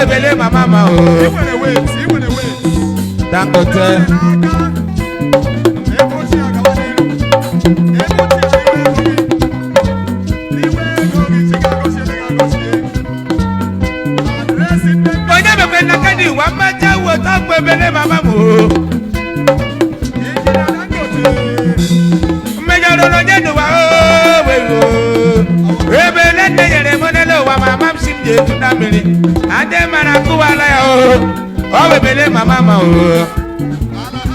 Ebele mama o. Dangote. Onye bebe na kadi wa maja wo ta pe ebele mama mo. Mejo lo je do wa o we o. Ebele ne yere mo ne lo wa mama sim je tu na miri. Ade mara ku wala o. O ebele mama ma o.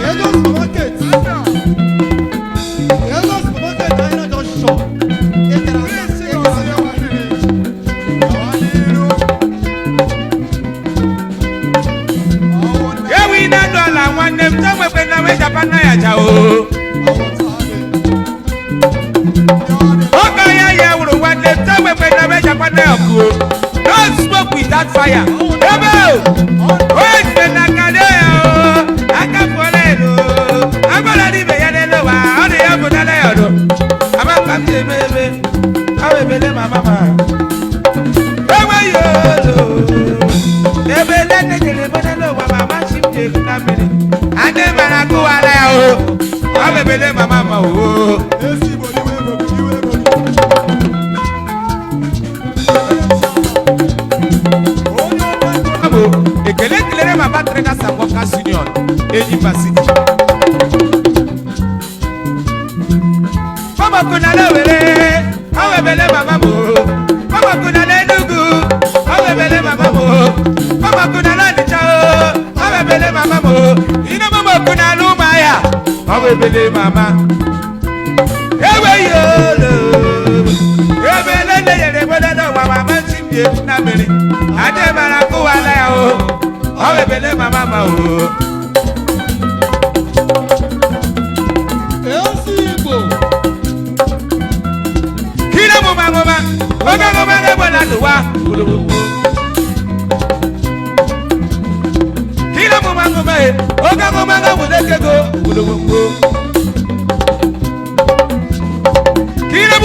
Lagos market. Lagos market I not just show. Yeah, we not do la one them to we na we Japan na ya cha o. Okay, yeah, we one them to we na we Japan na ya ku. Don't smoke with that fire. Wait, na kade o. Aka fole do. Agbala ni be ya de lo wa. O de ya bo na le yo. Ama kam je bebe. Awe bele mama ma. Ewe yo lo. Ebele ne kele bo na lo wa mama shim je na miri. Ade mara ku ala o. Awe bele mama ma o. Esi body we go body. Ekele kelere ma batrega Saboka Union University. Mama kuna lewere, awe bele mama mo. Mama kuna lelugu, awe bele mama mo. Mama kuna lanichao, awe bele mama mo. Ina mama kuna lumaya, awe bele mama. Ewe yolo, ebele ne yere bele no wa mama simje na meri. Ade maraku wala ya o. Awe bele mama ma o. Igbo. Kila mama, oga mama ne bona duwa. Kila mama, oga mama ne bona kego. Kila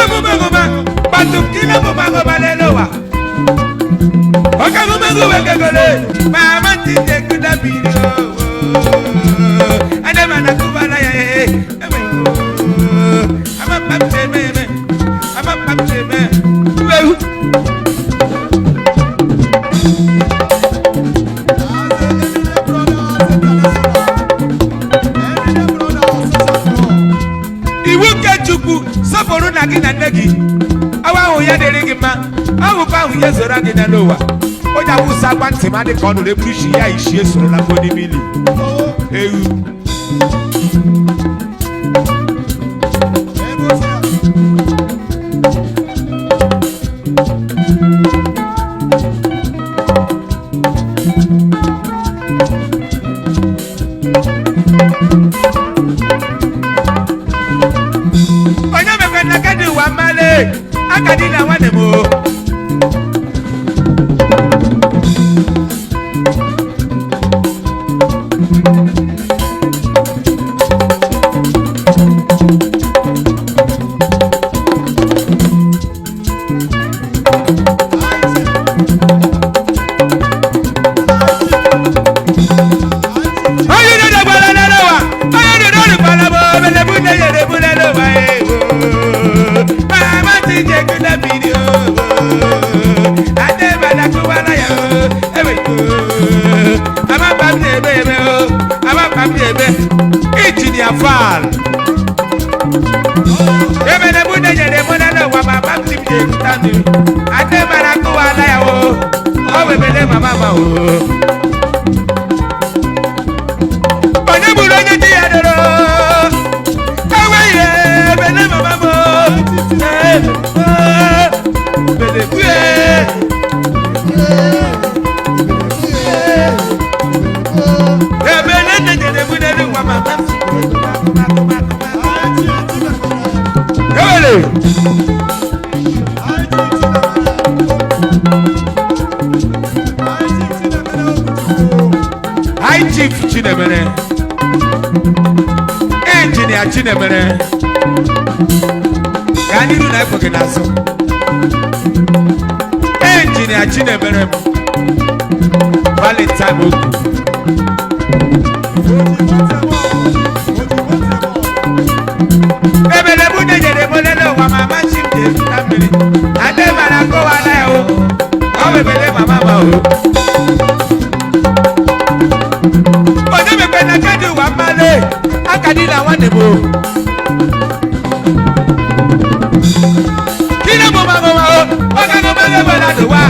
mama, batu kila mama le lowa. Oga mama kegole, mama tije kuda video. Ade mana kubala ya. Ama papse me. Iwu kechuku soporo na gị na nne gị. Awa ahụ ya dịrị gị mma. Ahụkwa ahụ ya zoro gị na n'ụwa. Onye awụsa gwa ntị ma dị ka ọ nọ na-ebu isi ya isi esoro na bodi mili. Ewu. Onye mekwe na kadi wa male. Akadi na wane mo. Video. ade baraku wala ya o obele mama ma o onye buru onye di ya doro ewe ye bele mama mo bele kuye ebele nene bude ni mama ebele High Chief Chinemere, Engineer Chinemere, Ganiru na Epokenaso, Engineer Chinemere, Valentine Oku, Ebele Bude Jere Bolelo wa Mama Chief de Family, Ade Marako wala o, Obele Mama ma o. Nakadu wa male akadila wanebo kile mo mago wa o okago mele bola do wa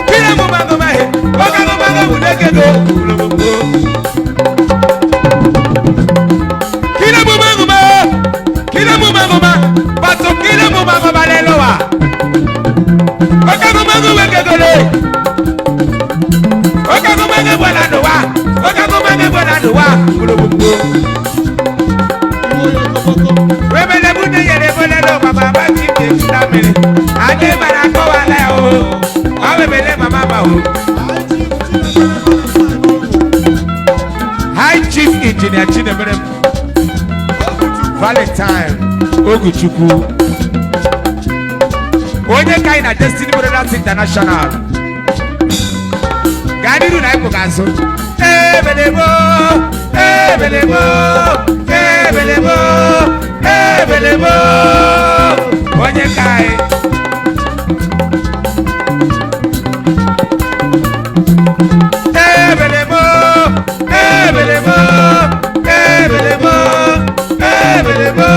kile mo mago ma he okago mago buleke do kile mo mago ma pato kile mo mago balelo wa okago mago weke gole Okagomage bola dowa, bulobumbo. Rebele bude yere bola do baba ba Chief de Family. Ade barako wala o, awebele mama ba o. High Chief Engineer Chinemere, Valentine Oguchukwu, Onye kai na Destiny Brothers International. Ganiru na Epokanso. Ebelebo, ebelebo, ebelebo, ebelebo. Onye kai. Ebelebo, ebelebo, ebelebo, ebelebo.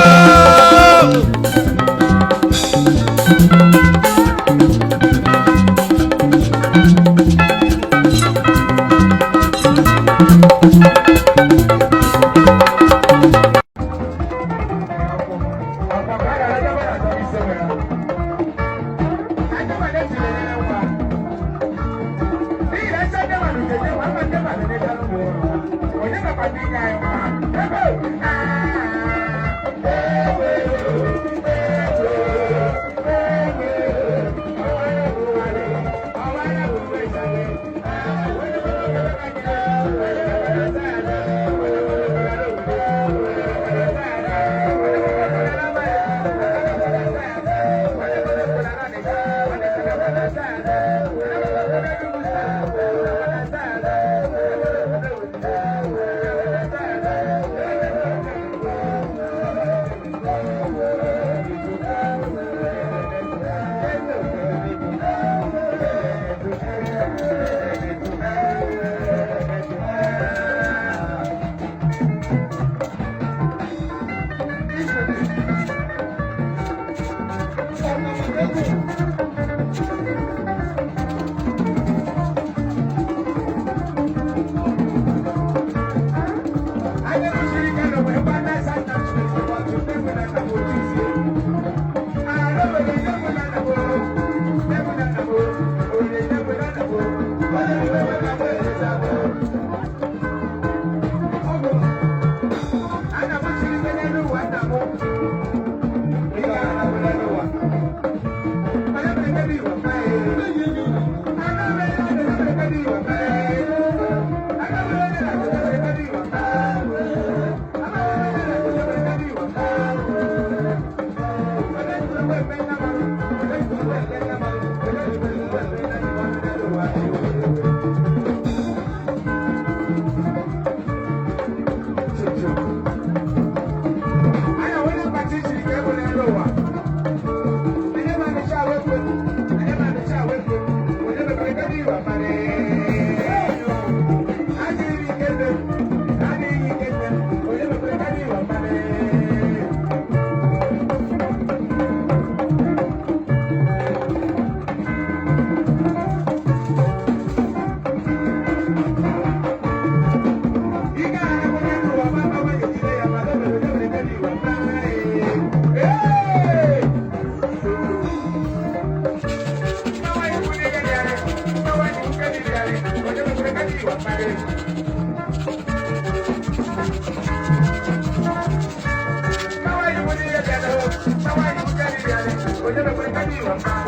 Hey!